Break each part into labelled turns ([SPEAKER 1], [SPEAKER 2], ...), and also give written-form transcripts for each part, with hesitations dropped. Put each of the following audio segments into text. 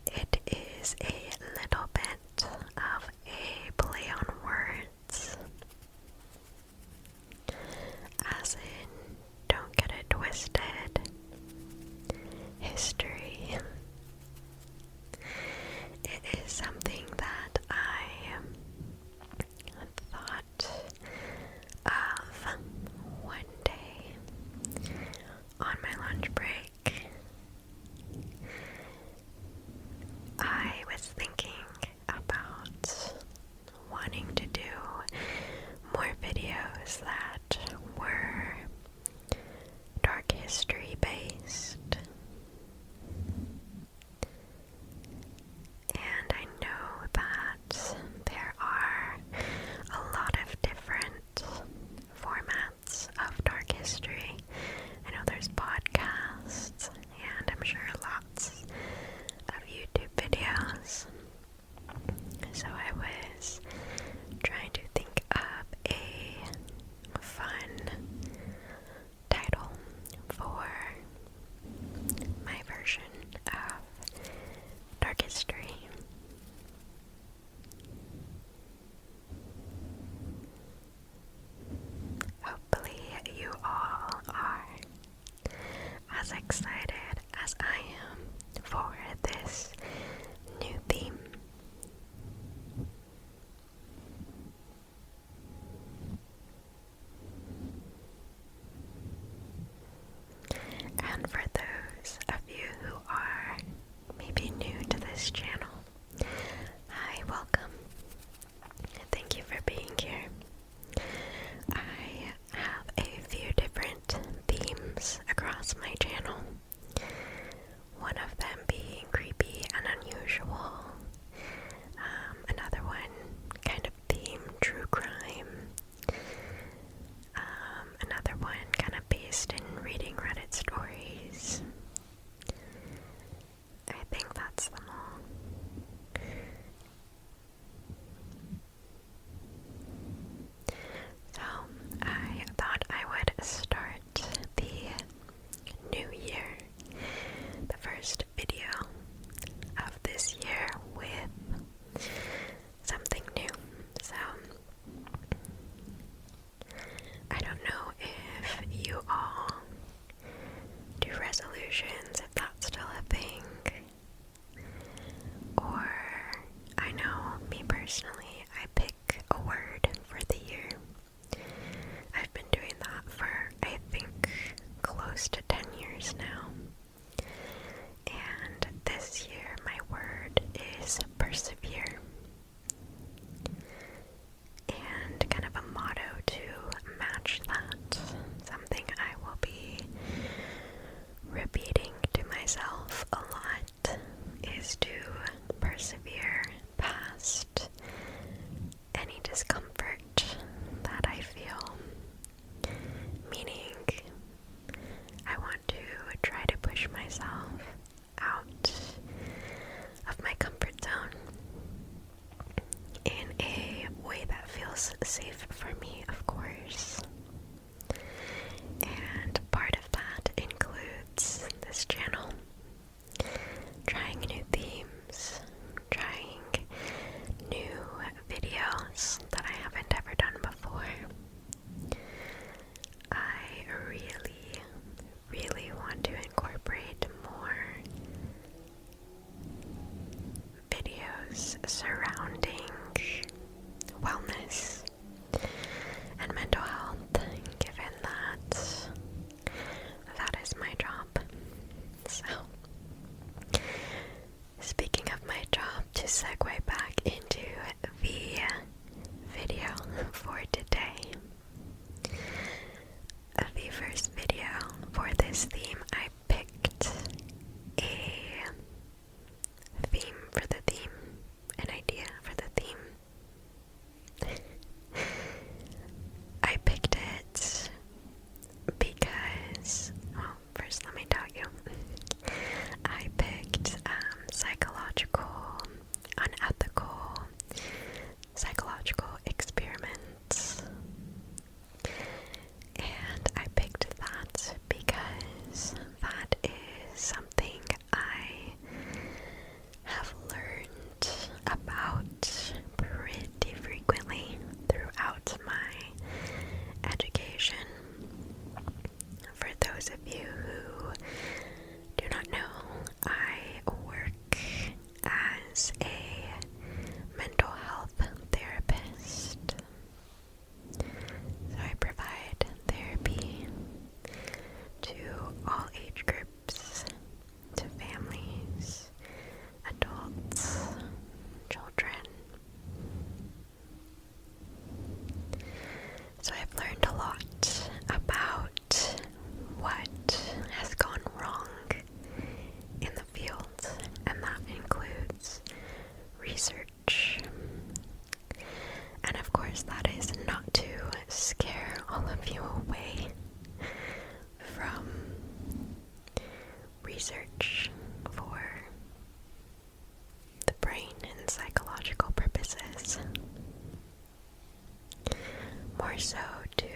[SPEAKER 1] It is a little bit of a play on words, as in, don't get it twisted, history. It is something that I thought of one day on my lunch break. I was thinking about wanting to do more videos that were dark history based. And I know that there are a lot of different formats of dark history. I know there's podcasts, and I'm sure lots of YouTube videos. So I was trying to think of a fun title for my version of dark history. Hopefully you all are as excited as I am for this new theme. And for those of you who are maybe new to this channel, hi, welcome. Thank you for being here. I have a few different themes across my channel. One of them being creepy and unusual. Another one kind of theme true crime. Another one kind of based in reading Reddit stories. I think that's them all. So, I thought I would start the new year, the first video of this year, with something new. So, I don't know if you all do resolutions, if that's still a thing, or I know, me personally, I pick a word for the year. I've been doing that for, I think, close to 10 years now. And this year, my word is persevere. And kind of a motto to match that, something I will be repeating to myself a lot, is to persevere past any discomfort that I feel. Meaning, I want to try to push myself out of my comfort zone in a way that feels safe for me, of course. And part of that includes this channel. Trying new themes, trying new videos that I haven't ever done before. I really want to incorporate more videos surrounding wellness and mental health, given that that is my job. So, speaking of my job, to segue back into the video for today, the first video for this theme, I picked a theme for the theme, an idea for the theme. I picked it because, well, first let me tell you, I picked psychological, unethical, psychological experiments is a mental health therapist. So I provide therapy to all age groups, to families, adults, children. So I've learned a lot about what has gone wrong in the field, and that includes research. And of course, that is not to scare all of you away from research for the brain and psychological purposes. More so to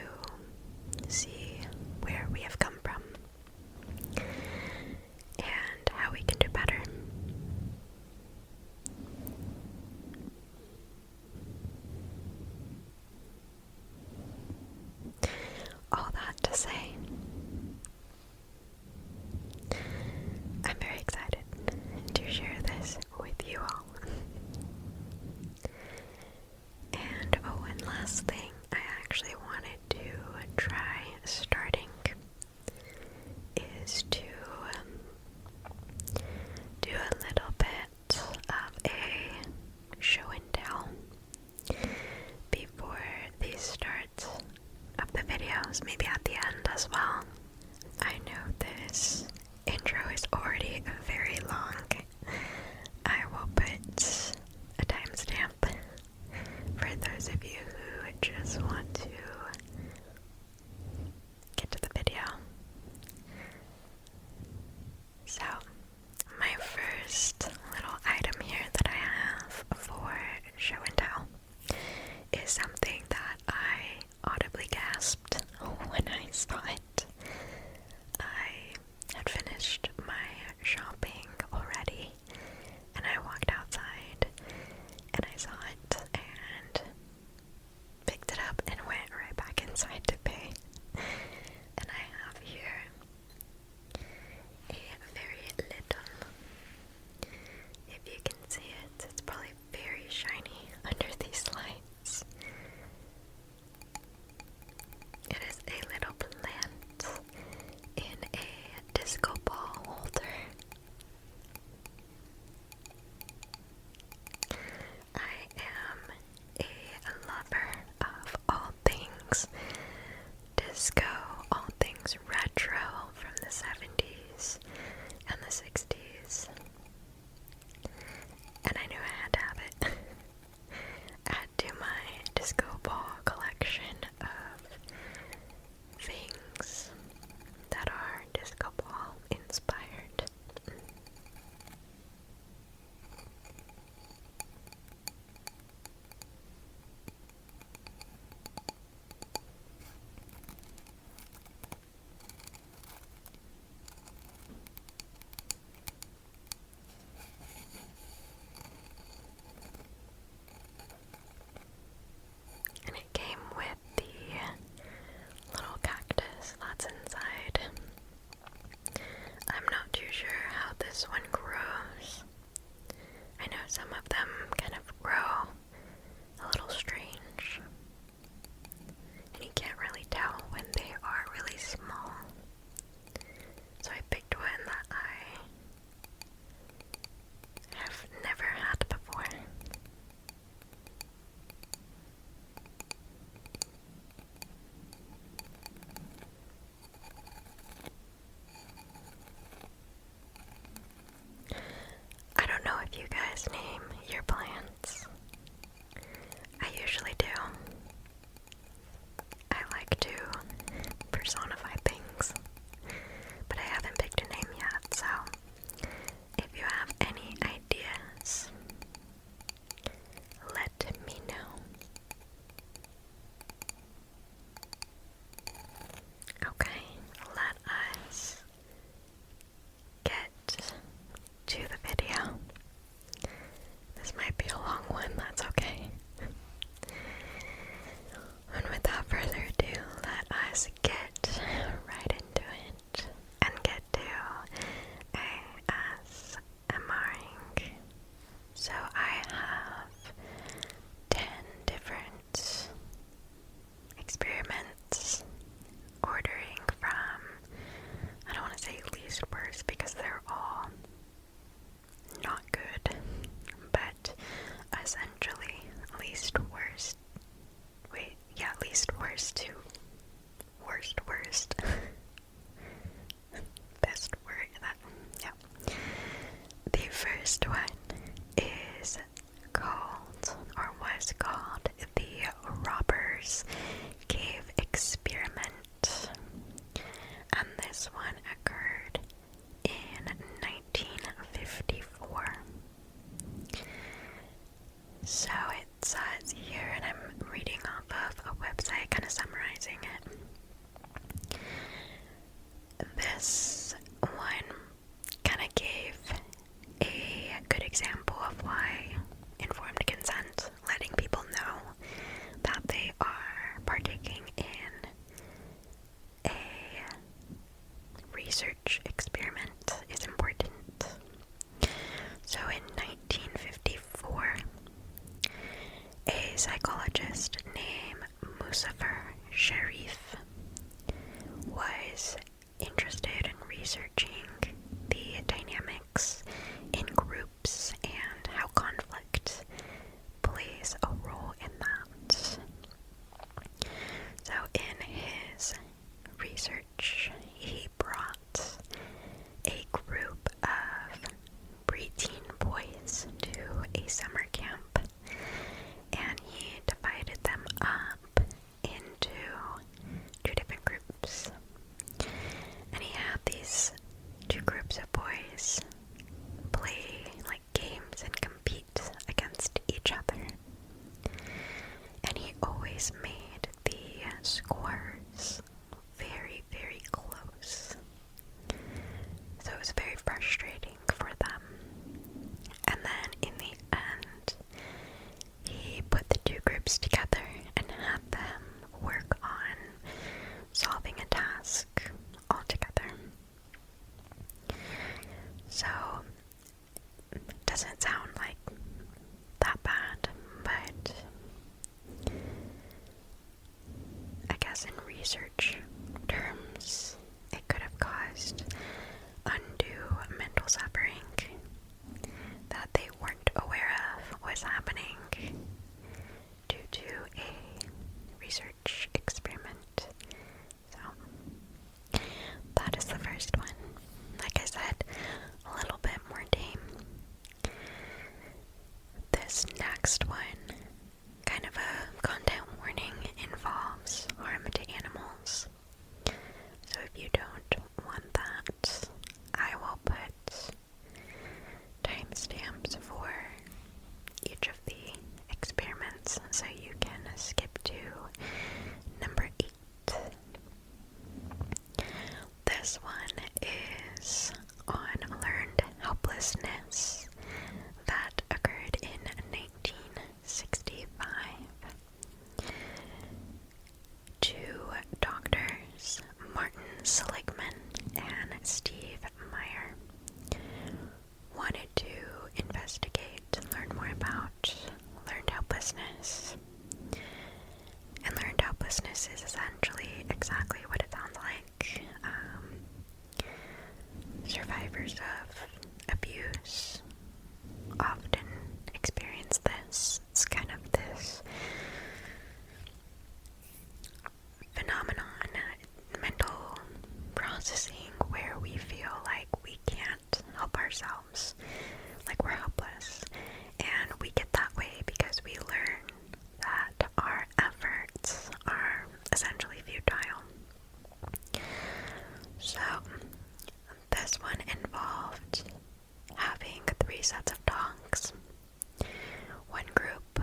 [SPEAKER 1] see where we have come from and how we can do better. All that to say, I'm very excited to share this with you all. And oh, and last thing I actually wanted to try starting is to do a little bit of a show and tell before the start of the videos, maybe at the end as well. I know this intro is already very long. I will put a timestamp for those of you who just want to get to the video. So, my first little item here that I have for show and tell is something that I audibly gasped when I saw it. I had finished my shopping already, and I walked outside, and I saw it, and picked it up, and went right back inside to pay. And I have here a very little, if you can see it, it's probably very shiny under these lights. It is a little plant in a disco ball holder. I am a lover of all things disco, all things retro from the 70s and the 60s. And I knew I had to have it. Add to my disco ball collection of things that are disco ball inspired. And it came with the little cactus that's inside. I'm not too sure how this one grows. I know some of them kind of grow a little strange, and you can't really tell when they are really small. So I picked one that I have never had before. I don't know if you guys name your plants. I usually do. I like to personify things, but I haven't picked a name yet, so if you have any ideas, let me know. Okay, let us get to the video. This might be a long one, that's okay. And without further ado, let us get right into it and get to ASMRing. So, first one is called, or was called, the Robbers Cave Experiment. And this one occurred in 1954. So it says here, and I'm reading off of a website kind of summarizing it. This one kind of gave a good example of why informed consent, letting people know that they are partaking in a research experiment, is important. So in 1954, a psychologist named Muzaffar Sharif was interested in researching the dynamics in groups and how conflict plays a role in that. So in his research, he brought a group of preteen boys to a summer camp, and he divided them up into two different groups. And he had these two groups of boys play like games and compete against each other. And he always made the scores very, very close. So it was very frustrating for them. And then in the end, he put the two groups together and had them work on solving a task all together. So it doesn't sound like that bad, but I guess in research terms, it could have caused undue mental suffering that they weren't aware of was happening due to a research experiment. So, that is the first one. Like I said, a little bit more tame. This next one, kind of a content warning, involves harm to animals. So if you don't want that, I will put timestamps for each of the experiments so you can skip to number 8. This one is on learned helplessness that occurred in 1965. Two doctors, Martin Seligman and Steve Meyer, wanted to investigate and learn more about learned helplessness. And learned helplessness is essentially exactly what it sounds like. Survivors of abuse often experience this. It's kind of this phenomenon, mental processing, where we feel like we can't help ourselves, like we're helpless. And we get that way because we learn that our efforts are essentially futile. So, this one involved having 3 sets of dogs. One group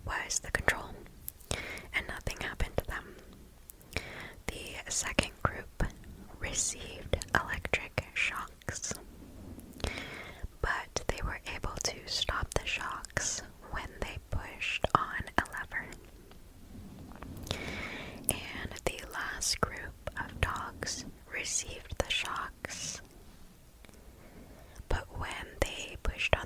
[SPEAKER 1] was the control, and nothing happened to them. The second group received electric shocks, but they were able to stop the shocks when they pushed on a lever. And the last group of dogs received the shocks, but when they pushed on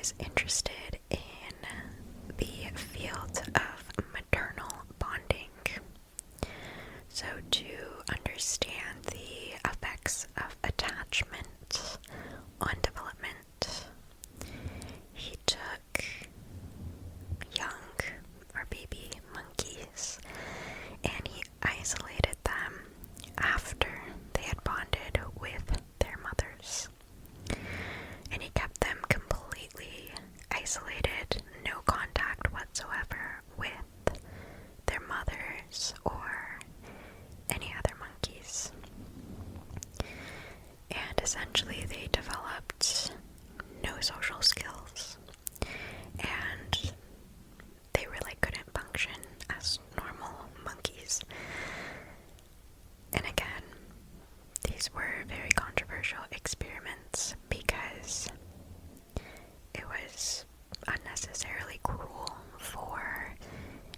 [SPEAKER 1] was interested in the field of maternal bonding. So, to understand the effects of attachment on development, he took young or baby monkeys and he isolated them after they had bonded with their mothers. And he kept them completely isolated, no contact whatsoever with their mothers or any other monkeys. And essentially they developed no social skills, and they really couldn't function as normal monkeys. And again, these were very controversial experiments because it was unnecessarily cruel for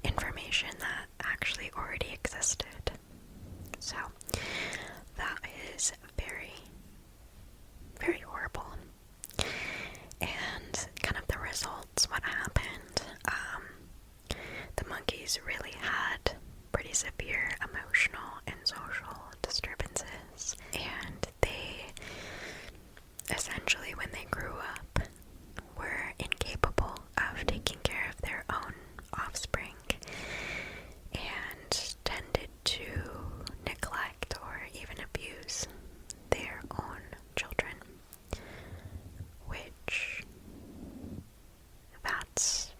[SPEAKER 1] information that actually already existed. So that is very, very horrible. And kind of the results, what happened, the monkeys really had pretty severe emotional and social disturbances, and they essentially, when they grew up, were incapable of taking care of their own offspring and tended to neglect or even abuse their own children, which that's,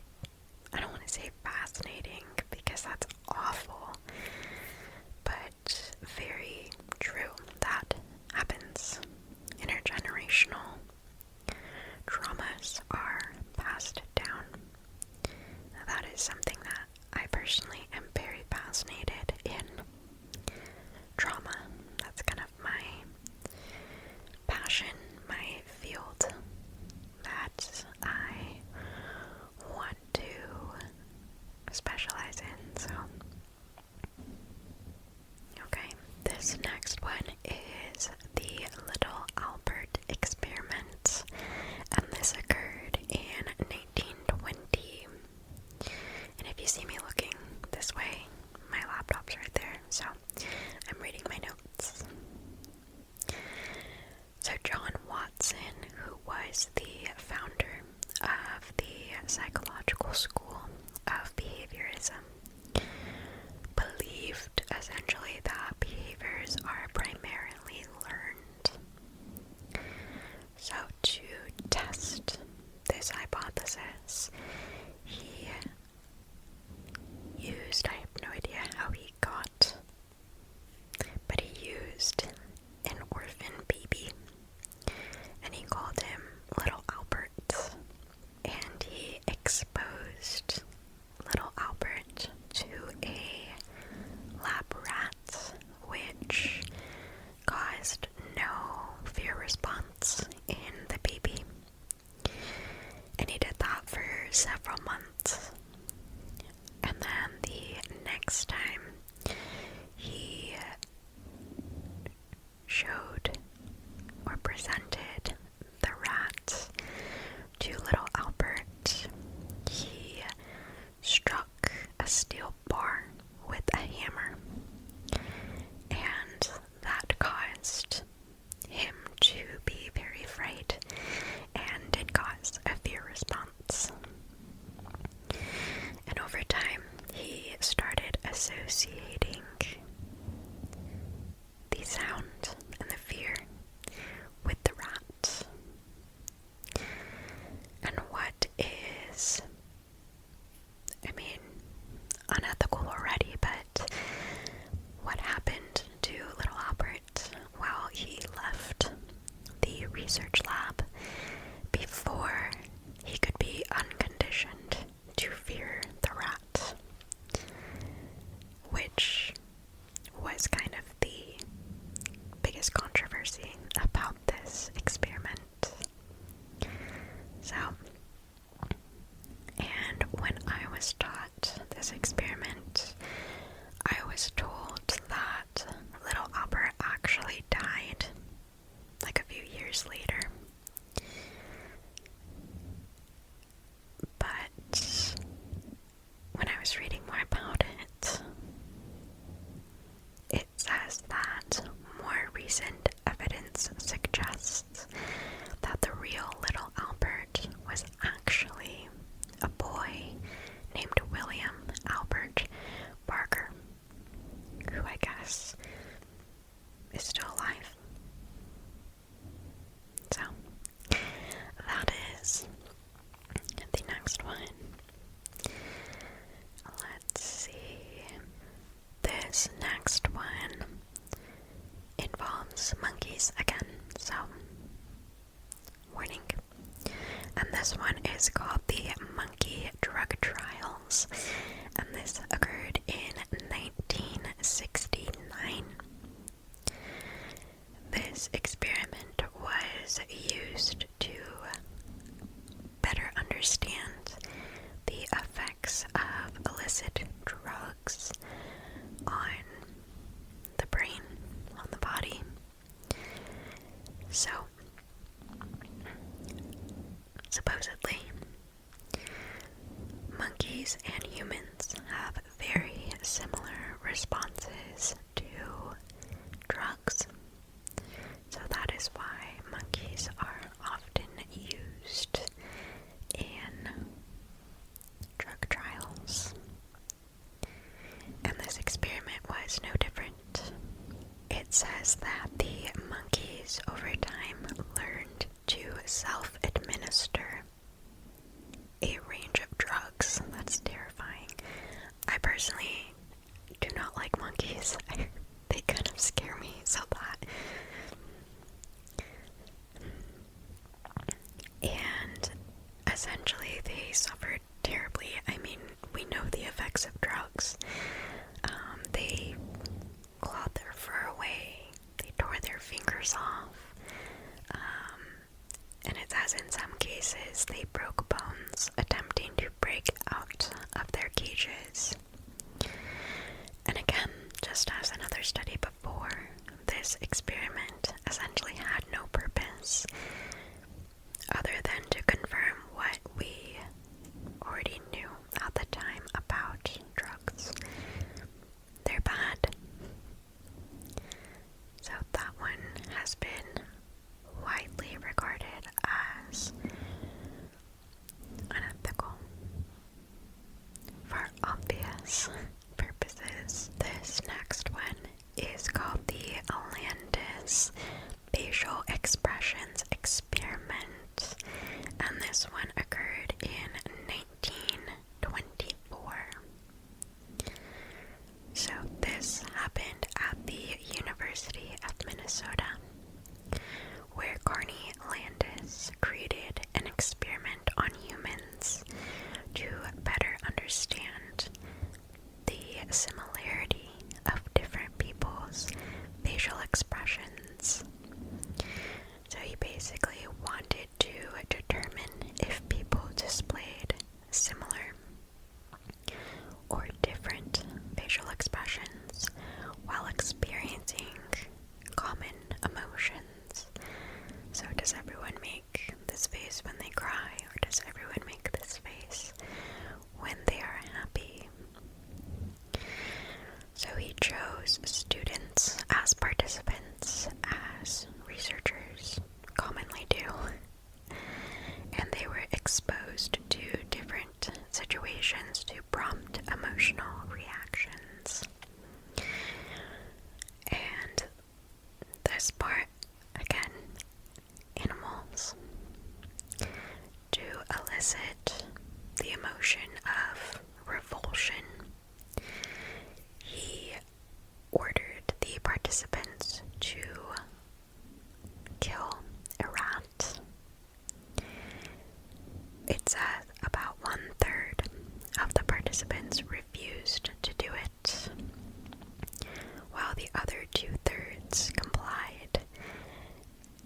[SPEAKER 1] I don't want to say fascinating because that's awful, but very true. That happens. Intergenerational traumas are passed down. Now, that is something that I personally am very fascinated in. Trauma. That's kind of my passion, my field that I want to specialize in. So, okay, this next one is the Little Albert experiment, and this occurred in 1920. And if you see me looking this way, my laptop's right there, so I'm reading my notes. So John Watson, who was the founder of the psychological school of behaviorism, believed essentially that behaviors are primarily learned. So to test this hypothesis, he used, I have no idea how he got, but he used an orphan baby, and he called him Little Albert, and he exposed Little Albert to a lab rat, which was actually a boy named William Albert Barker, who I guess is still alive. So, that is the next one. Let's see. This next one involves monkeys again, so warning. And this one is called the Monkey Drug Trials, and this occurred in 1969. This experiment was used to better understand the effects of illicit drugs on the brain, on the body. So, supposedly, monkeys and humans have very similar responses to drugs. So that is why monkeys are often used in drug trials. And this experiment was no different. It says that the monkeys over time learned to self-administer a range of drugs. That's terrifying. I personally do not like monkeys. They kind of scare me, so that. And essentially they suffered terribly. I mean, we know the effects of drugs. They clawed their fur away. They tore their fingers off. And it says in some cases they broke bones attempting to break out of their cages. And again, just as another study before, this experiment essentially had no purpose other than to confirm what we already knew at the time about drugs. They're bad. So that one has been widely regarded as unethical for obvious purposes. This next one is called the Landis Facial Expressions Experiment, and this one occurred in 1924. So this happened at the University of Minnesota, where Carney Landis created an experiment on humans to better understand the similarity of different people's facial expressions. So he basically wanted to determine if people displayed similar or different facial expressions while experiencing common emotions. So does everyone make this face when they cry, or does everyone make this face when they are happy? So he chose students as participants, as researchers commonly do, and they were exposed to different situations to prompt emotional reactions. And this part, again, animals, to elicit the emotion of revulsion, he ordered the participants to kill a rat. It says about 1/3 of the participants refused to do it, while the other 2/3 complied,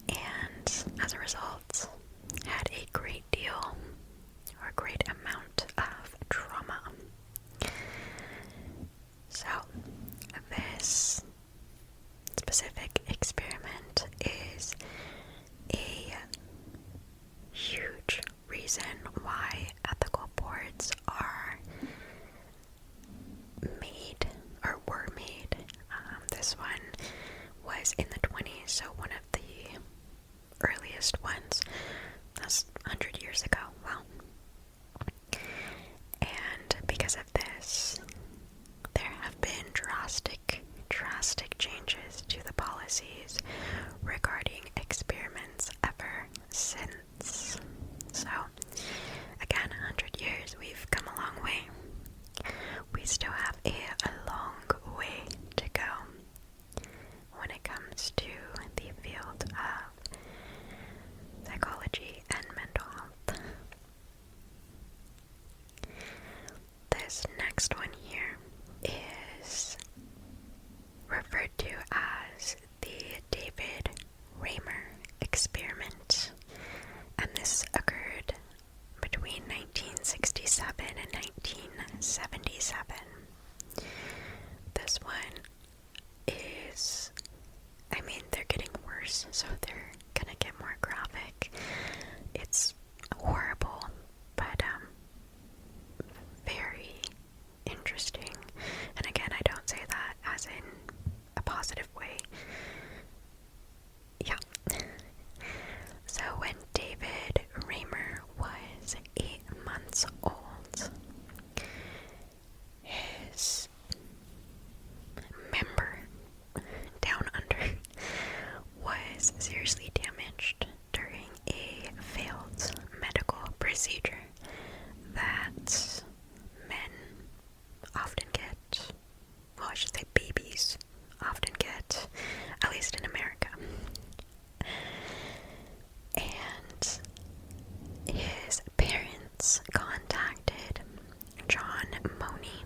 [SPEAKER 1] and as a result had a great deal or a great amount of trauma. So this specific experiment we still have a long way to go when it comes to the field of psychology and mental health. This next one here is referred to as the David Raymer experiment, and this occurred between 1967 and 1977. This one is, I mean, they're getting worse, so they're gonna get more graphic. It's horrible, but very interesting. And again, I don't say that as in a positive way. Yeah. So when David Raymer was 8 months old, his member down under was seriously damaged during a failed medical procedure that men often get, well, I should say babies often get, at least in America. And his parents contacted John Money,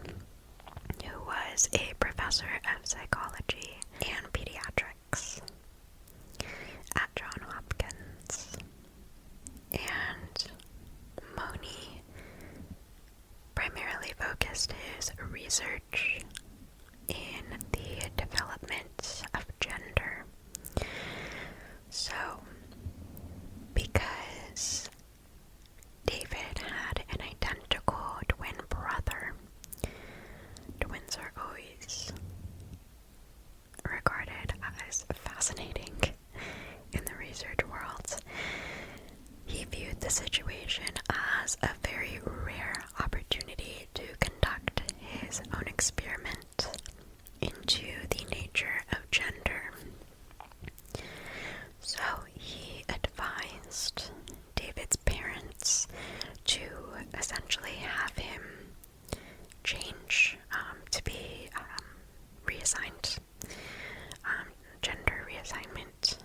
[SPEAKER 1] who was a professor of psychology and pediatrics at Johns Hopkins. And Money primarily focused his research in the development of gender. So, because David had an identical twin brother, twins are always regarded as fascinating in the research world. He viewed the situation as a very rare opportunity to conduct his own experiment into the nature of gender. So he advised David's parents to essentially have him change to be reassigned, gender reassignment.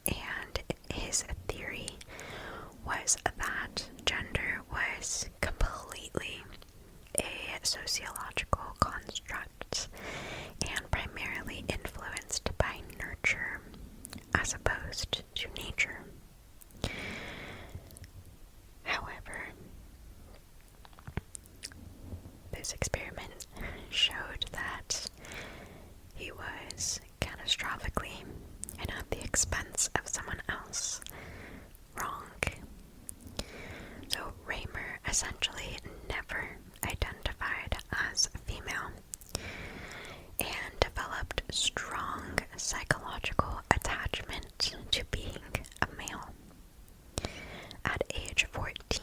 [SPEAKER 1] And his theory was that gender was completely a sociological construct and primarily influenced by nurture as opposed to nature. However, this experiment showed that he was catastrophically, and at the expense of someone else, wrong. So Raymer essentially never identified as female and developed strong psychological attachment to being a male. At age 14,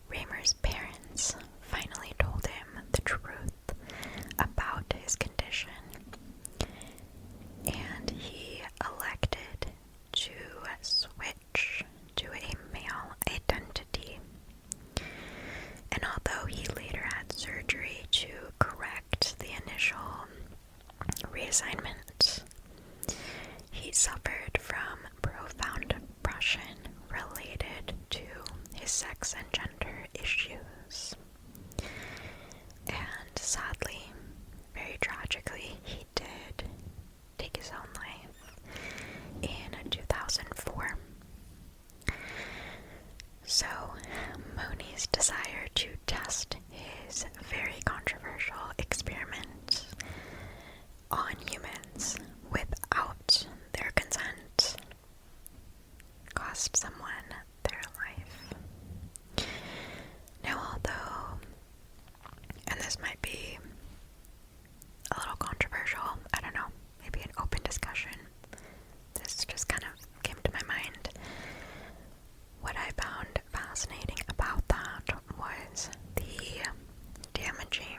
[SPEAKER 1] Raymer's parents finally told him the truth about his condition, and he elected to switch to a male identity. And although he later had surgery to correct the initial reassignment, he suffered from profound depression related to his sex and gender issues. And sadly, very tragically, he did take his own life in 2004. So, Money's desire to test his very controversial experiment on humans without their consent cost someone their life. Now, although, and this might be a little controversial, I don't know, maybe an open discussion, this just kind of came to my mind. What I found fascinating about that was the damaging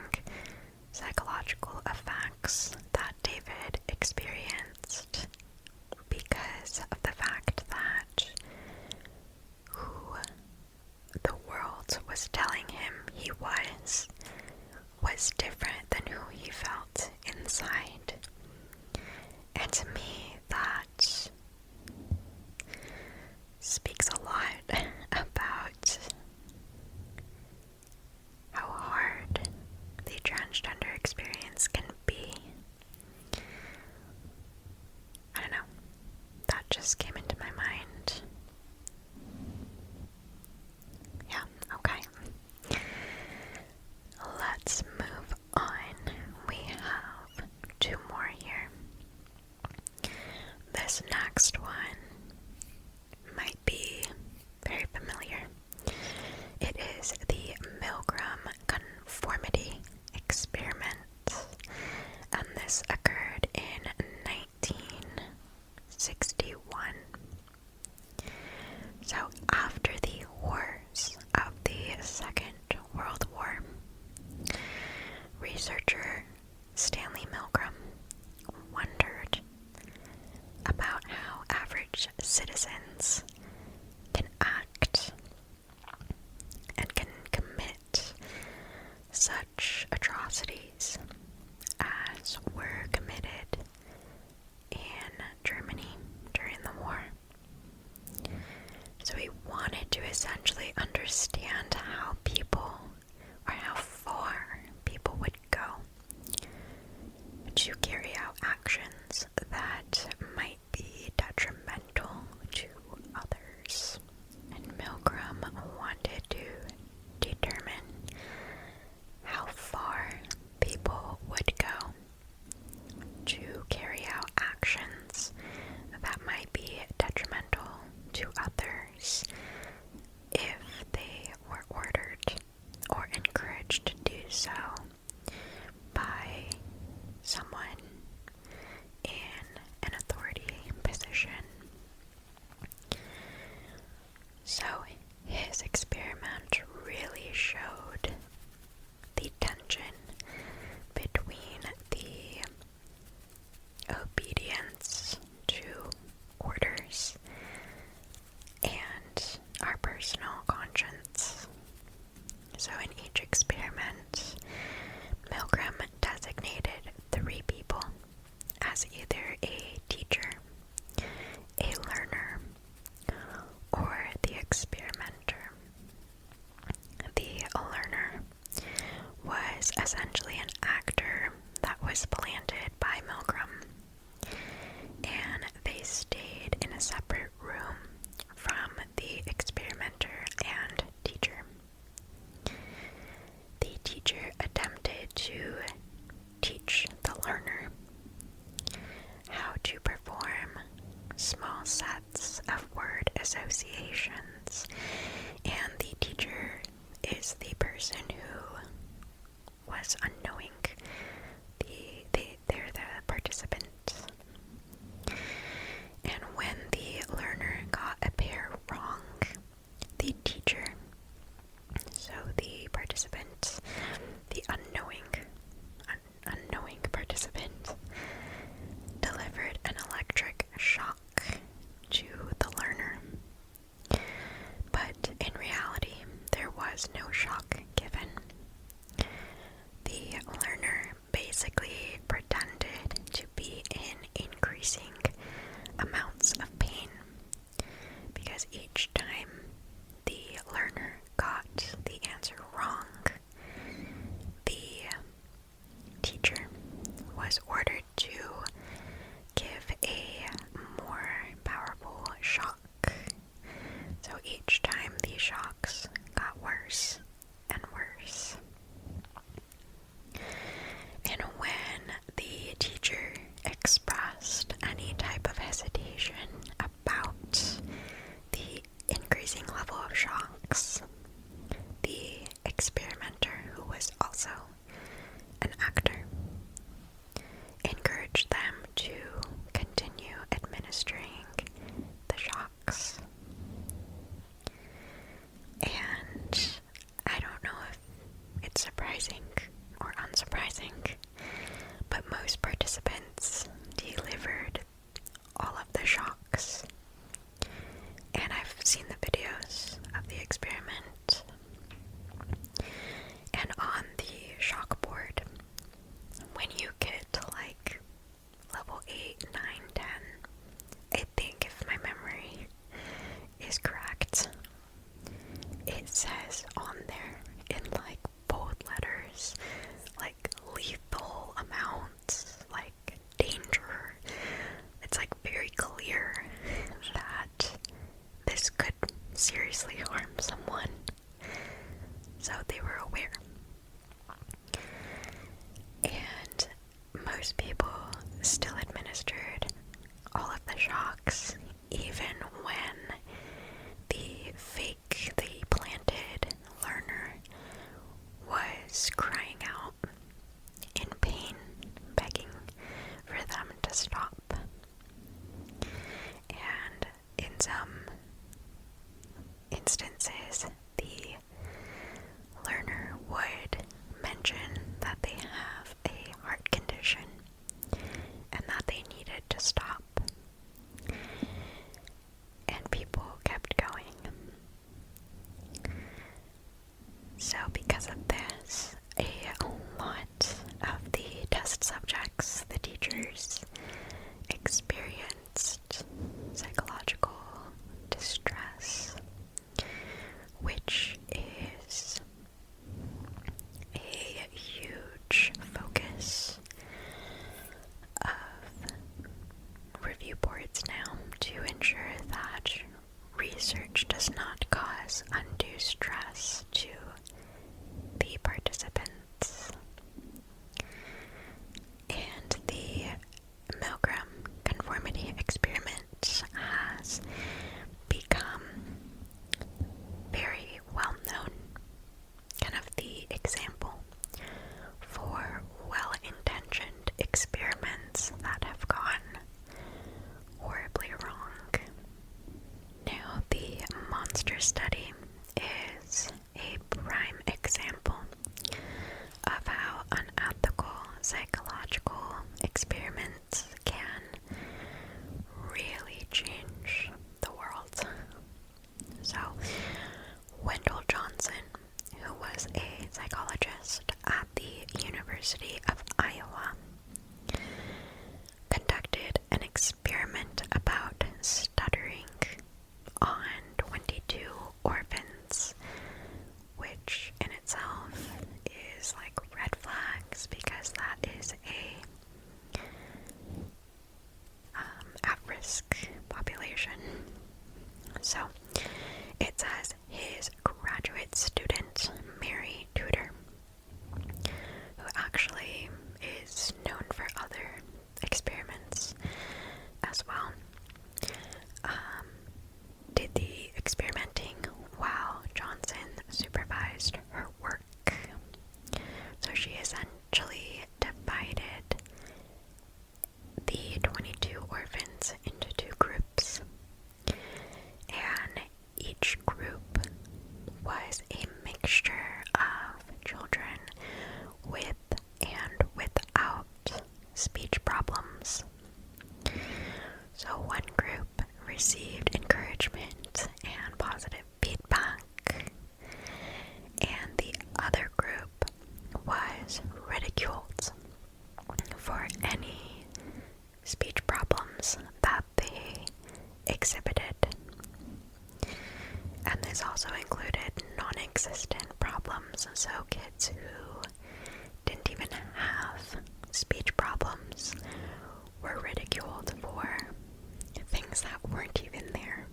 [SPEAKER 1] psychological effects that David experienced because of the fact that who the world was telling him he was was different than who he felt inside. And to me, that speaks a lot about how hard the transgender experience can be. I don't know. That just came into my mind. Yeah, okay. Let's move on. We have two more here. This next one might be very familiar. It is the Milgram conformity experiment, and this occurred in 1961. So after the horrors of the Second World War, researcher Stanley Milgram wondered about how average citizens can act and can commit such atrocities as were committed in Germany during the war. So he wanted to essentially understand how people, or how far people would go to carry out actions that might be detrimental to others. And Milgram wanted to determine how far people would go to carry out actions that might be detrimental to others if they were ordered or encouraged to do so by someone in an authority position. So his experiment really showed the tension between the obedience to orders and our personal conscience. So in each experiment, Milgram designated 3 people as either a teacher, a learner, or the experimenter. The learner was essentially an actor that was planted by Milgram, and they stayed in a separate room from the experimenter and teacher. The teacher attempted to teach the learner how to perform small sets of word associations, and the teacher is the person who was unknowing. They're the participant. And when the learner got a pair wrong, the teacher, so the participant, the unknowing participant, delivered an electric shock to the learner. But in reality, there was no shock given. The learner basically pretended to be in increasing amounts of pain, because each time the learner got the answer wrong, the teacher was ordered to give a more powerful shock. So each time the shocks got worse and worse. And when the teacher expressed any type of hesitation about the increasing level of shocks, the experimenter, who was also an actor, encouraged them to continue administering the shocks. And I don't know if it's surprising or unsurprising, but most participants delivered all of the shocks. And I've seen the videos of the experiment. was on there in like bold letters, like lethal amounts, like danger. It's like very clear that this could seriously harm someone. So they were aware. And most people still administered all of the shocks, even when the planted learner was crying out in pain, begging for them to stop. And in some instances, the learner would mention that they have a heart condition and that they needed to stop. And people kept going. So because of this, a lot of the test subjects, the teachers, experienced psychological distress, which is a huge focus of review boards now, to ensure that research does not cause undue stress to the participants. And the Milgram conformity experiment has become very well known, kind of the example for well-intentioned experiments that have gone horribly wrong. Now, the monster study is a prime example of how unethical psychological experiments can really change the world. So, Wendell Johnson, who was a psychologist at the University of Iowa, conducted an experiment about stuttering on 22 orphans, which in itself is like red flags, because that is a at-risk population. So it says his graduate student, Mary Tudor, who actually is known for other experiments as well, did the experimenting while Johnson supervised her work. So she essentially divided the 22 orphans into two groups, and each group was a mixture of children with and without speech problems. So one group received encouragement and positive feedback, and the other group was ridiculed for any speech problems that they exhibited. And this also included non-existent problems, so kids who didn't even have speech problems were ridiculed for things that weren't even there.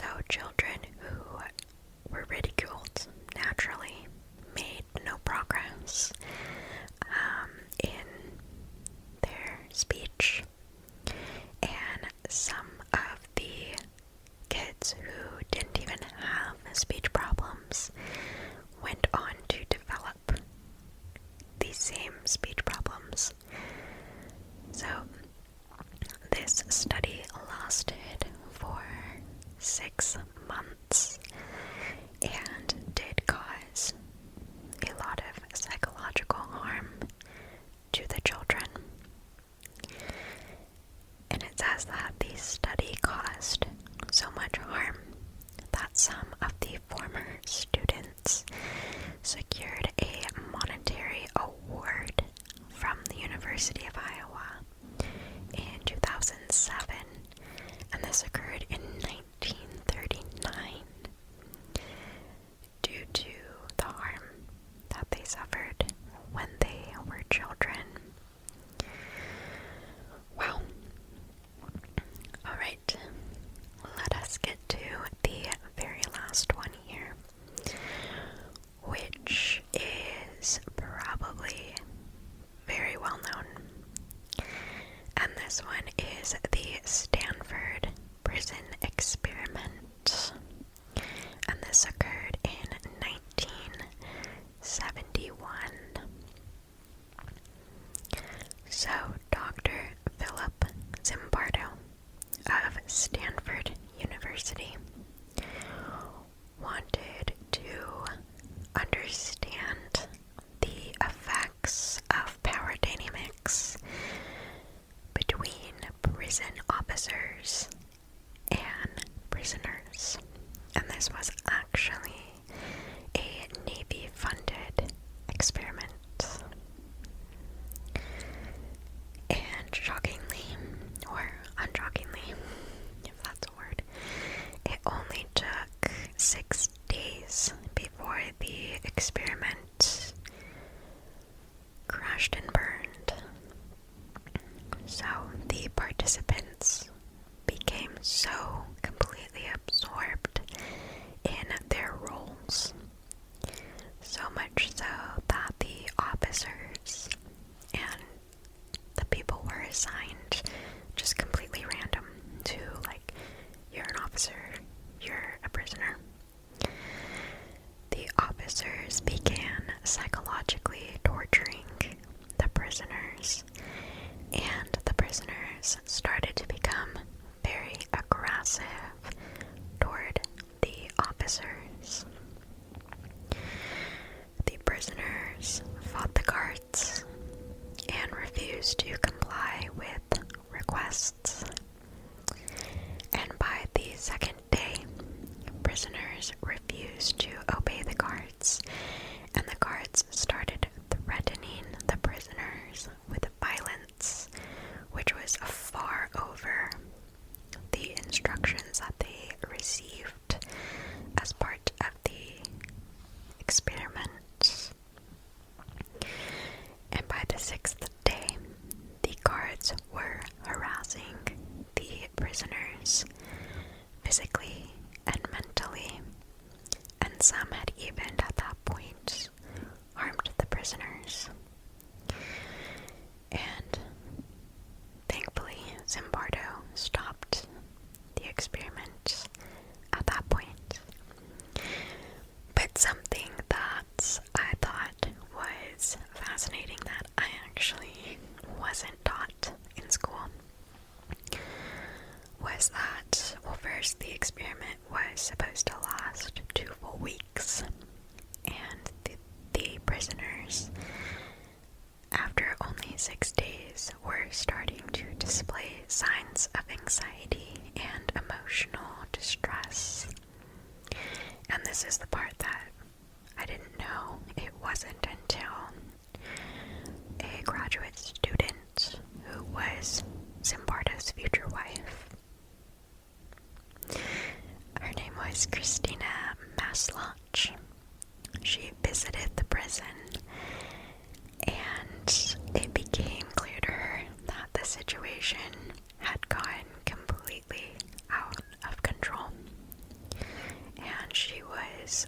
[SPEAKER 1] So children who were ridiculed naturally made no progress in their speech, and some of the kids who didn't even have speech problems went on to develop these same speech problems. So this study lasted for 6 months and did cause a lot of psychological harm to the children. And it says that the study caused so much harm that some of the former students secured a monetary award from the University of Iowa in 2007, and this occurred in 1939. rules. So much so that the officers and the people were assigned just completely random to, like, you're an officer, you're a prisoner. The officers began psychologically torturing the prisoners, and the prisoners started to become very aggressive toward the officers. The prisoners fought the guards and refused to comply with requests. And by the second day, prisoners refused to obey the guards, and the guards started threatening the prisoners with violence, which was far over the instructions that they received as part of the experiment. And by the sixth day, the guards were harassing the prisoners physically and mentally, and some had even at that point harmed the prisoners. And thankfully, Zimbardo stopped the experiment at that point. But something that I thought was fascinating that I actually wasn't taught in school was that, well, first, the experiment was supposed to last 2 full weeks, and the prisoners, after only 6 days, were starting to display signs of anxiety and emotional distress. And this is the part that I didn't know. It wasn't until a graduate student who was Zimbardo's future wife, her name was Christina Maslach. She visited the prison, and it became clear to her that the situation had gone completely out of control. And she was